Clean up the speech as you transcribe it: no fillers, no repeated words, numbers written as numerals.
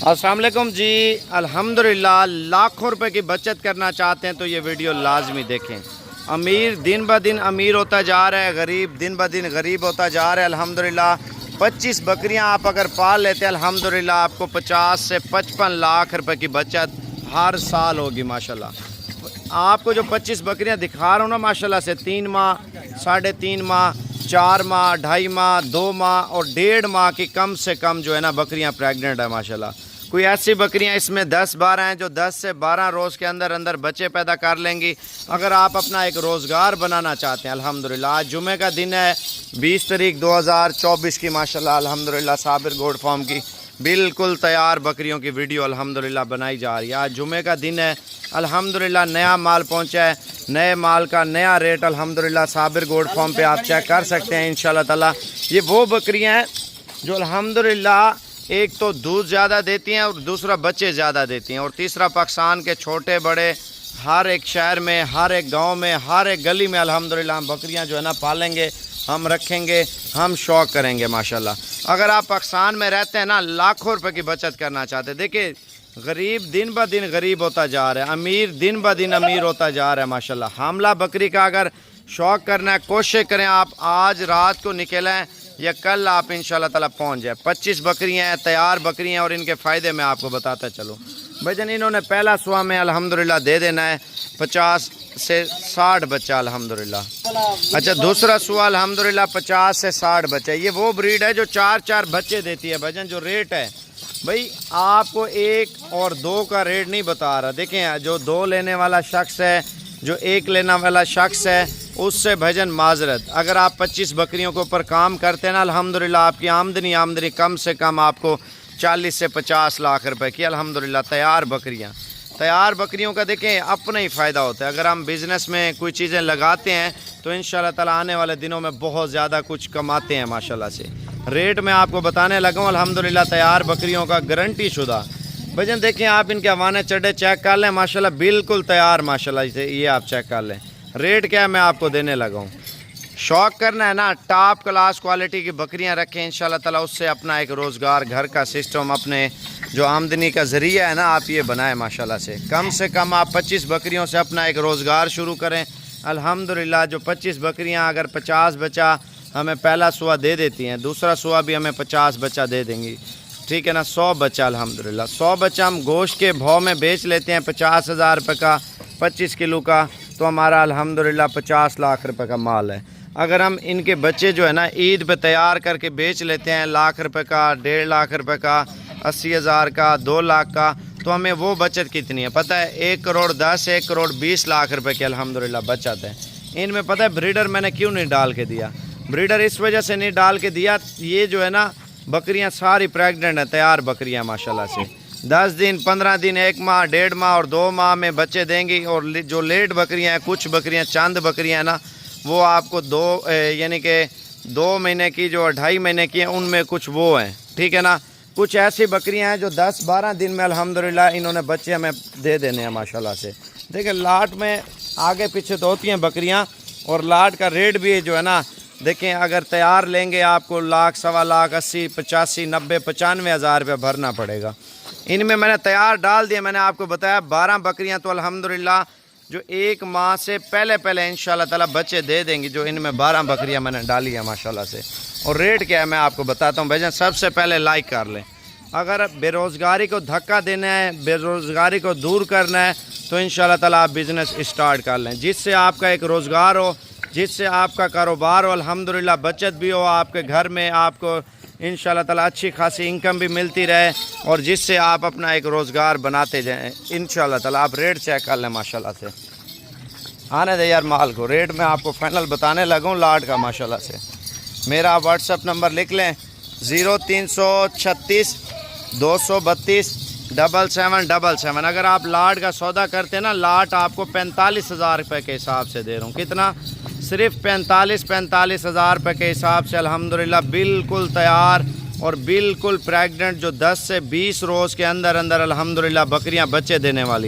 अस्सलाम वालेकुम जी। अल्हम्दुलिल्लाह लाखों रुपए की बचत करना चाहते हैं तो ये वीडियो लाजमी देखें। अमीर दिन ब दिन अमीर होता जा रहा है, गरीब दिन ब दिन गरीब होता जा रहा है। अल्हम्दुलिल्लाह 25 बकरियां आप अगर पाल लेते हैं अल्हम्दुलिल्लाह आपको 50 से 55 लाख रुपए की बचत हर साल होगी माशाल्लाह। आपको जो 25 बकरियां दिखा रहा हूँ ना माशाल्लाह से 3 माह, 3.5 माह, 4 माह, 2.5 माह, 2 माह और 1.5 माह की कम से कम जो है ना बकरियां प्रेग्नेंट है माशाल्लाह। कोई ऐसी बकरियां इसमें 10-12 हैं जो 10 से 12 रोज़ के अंदर अंदर बच्चे पैदा कर लेंगी। अगर आप अपना एक रोज़गार बनाना चाहते हैं अल्हम्दुलिल्लाह। आज जुमे का दिन है 20 तारीख 2024 की माशाल्लाह अल्हम्दुलिल्लाह। साबिर गोट फार्म की बिल्कुल तैयार बकरियों की वीडियो अल्हम्दुलिल्लाह बनाई जा रही है। आज जुमे का दिन है अल्हम्दुलिल्लाह। नया माल पहुंचा है, नए माल का नया रेट अल्हम्दुलिल्लाह साबिर गोट फार्म पे आप चेक कर सकते हैं इंशाल्लाह ताला। ये वो बकरियां हैं जो अल्हम्दुलिल्लाह एक तो दूध ज़्यादा देती हैं और दूसरा बच्चे ज़्यादा देती हैं और तीसरा पाकिस्तान के छोटे बड़े हर एक शहर में, हर एक गांव में, हर एक गली में अल्हम्दुलिल्लाह हम बकरियां जो है ना पालेंगे, हम रखेंगे, हम शौक़ करेंगे माशाल्लाह। अगर आप पाकिस्तान में रहते हैं ना लाखों रुपए की बचत करना चाहते हैं, देखिए गरीब दिन ब दिन गरीब होता जा रहा है, अमीर दिन ब दिन अमीर होता जा रहा है माशाल्लाह। हामला बकरी का अगर शौक़ करना है कोशिश करें आप आज रात को निकलें या कल आप इंशाल्लाह ताला पहुंच जाए। 25 बकरियां हैं, तैयार बकरियां हैं और इनके फ़ायदे मैं आपको बताता चलूँ। भाईजान इन्होंने पहला सुबह में अल्हम्दुलिल्लाह दे देना है 50 से 60 बच्चा अल्हम्दुलिल्लाह। अच्छा दूसरा सुबह अल्हम्दुलिल्लाह 50 से 60 बच्चे। ये वो ब्रीड है जो 4-4 बच्चे देती है। भाईजान जो रेट है भाई आपको 1 और 2 का रेट नहीं बता रहा। देखें जो 2 लेने वाला शख्स है, जो 1 लेने वाला शख्स है उससे भजन माजरत। अगर आप 25 बकरियों के ऊपर काम करते हैं ना अल्हम्दुलिल्लाह आपकी आमदनी कम से कम आपको 40 से 50 लाख रुपए की अल्हम्दुलिल्लाह। तैयार बकरियों का देखें अपना ही फ़ायदा होता है। अगर हम बिज़नेस में कोई चीज़ें लगाते हैं तो इंशाल्लाह ताला आने वाले दिनों में बहुत ज़्यादा कुछ कमाते हैं माशाल्लाह से। रेट मैं आपको बताने लगा हूँ अल्हम्दुलिल्लाह तैयार बकरियों का गारंटी शुदा। भजन देखें आप इनके हवाने चढ़े चेक कर लें माशाल्लाह बिल्कुल तैयार माशाल्लाह से। ये आप चेक कर लें रेट क्या है मैं आपको देने लगा हूँ। शौक़ करना है ना टॉप क्लास क्वालिटी की बकरियां रखें इंशाल्लाह ताला। उससे अपना एक रोज़गार घर का सिस्टम अपने जो आमदनी का ज़रिया है ना आप ये बनाएं माशाल्लाह से कम आप 25 बकरियों से अपना एक रोज़गार शुरू करें अल्हम्दुलिल्लाह। जो 25 बकरियां अगर 50 बच्चा हमें पहला सुबह दे देती हैं, दूसरा सुबह भी हमें 50 बच्चा दे देंगी, ठीक है ना। 100 बच्चा अल्हम्दुलिल्लाह। 100 बच्चा हम गोश्त के भाव में बेच लेते हैं 50,000 रुपये का 25 किलो का, तो हमारा अल्हम्दुलिल्लाह 50 लाख रुपए का माल है। अगर हम इनके बच्चे जो है ना ईद पे तैयार करके बेच लेते हैं लाख रुपए का, 1.5 लाख रुपए का, 80,000 का, 2 लाख का, तो हमें वो बचत कितनी है पता है? 1 करोड़ 10, 1 करोड़ 20 लाख रुपए की अल्हम्दुलिल्लाह बचत है। इनमें पता है ब्रीडर मैंने क्यों नहीं डाल के दिया? ब्रीडर इस वजह से नहीं डाल के दिया, ये जो है ना बकरियाँ सारी प्रेग्नेंट हैं, तैयार बकरियाँ माशाल्लाह से 10 दिन, 15 दिन, 1 माह, 1.5 माह और 2 माह में बच्चे देंगी। और जो लेट बकरियां हैं, कुछ बकरियां चंद बकरियां हैं ना वो आपको 2 महीने की जो 2.5 महीने की हैं उनमें कुछ वो हैं, ठीक है ना। कुछ ऐसी बकरियां हैं जो 10-12 दिन में अल्हम्दुलिल्लाह इन्होंने बच्चे हमें दे देने हैं माशाल्लाह से। देखिए लाट में आगे पीछे तो होती हैं बकरियाँ और लाट का रेट भी जो है ना देखें अगर तैयार लेंगे आपको लाख, सवा लाख, 80, 85, 90, 95 हज़ार रुपये भरना पड़ेगा। इनमें मैंने तैयार डाल दिया, मैंने आपको बताया 12 बकरियां तो अल्हम्दुलिल्लाह जो 1 माह से पहले इंशाल्लाह ताला बच्चे दे देंगी। जो इनमें 12 बकरियां मैंने डाली है माशाल्लाह से। और रेट क्या है मैं आपको बताता हूँ भाईजान। सबसे पहले लाइक कर लें। अगर बेरोज़गारी को धक्का देना है, बेरोज़गारी को दूर करना है तो इंशाल्लाह ताला आप बिज़नेस स्टार्ट कर लें जिससे आपका एक रोज़गार हो, जिससे आपका कारोबार हो, अल्हम्दुलिल्लाह बचत भी हो आपके घर में, आपको इंशाल्लाह ताला अच्छी खासी इनकम भी मिलती रहे और जिससे आप अपना एक रोज़गार बनाते जाएं इंशाल्लाह ताला। आप रेट चेक कर लें माशाल्लाह से। आने दे यार माल को, रेट मैं आपको फाइनल बताने लगा हूँ लाट का माशाल्लाह से। मेरा व्हाट्सअप नंबर लिख लें 0336 232 7777। अगर आप लाट का सौदा करते हैं ना लाट आपको 45,000 रुपये के हिसाब से दे रहा हूँ। कितना? सिर्फ 45 हज़ार रुपये के हिसाब से अल्हम्दुलिल्लाह बिल्कुल तैयार और बिल्कुल प्रेग्नेंट जो 10 से 20 रोज़ के अंदर अंदर अल्हम्दुलिल्लाह बकरियां बच्चे देने वाली।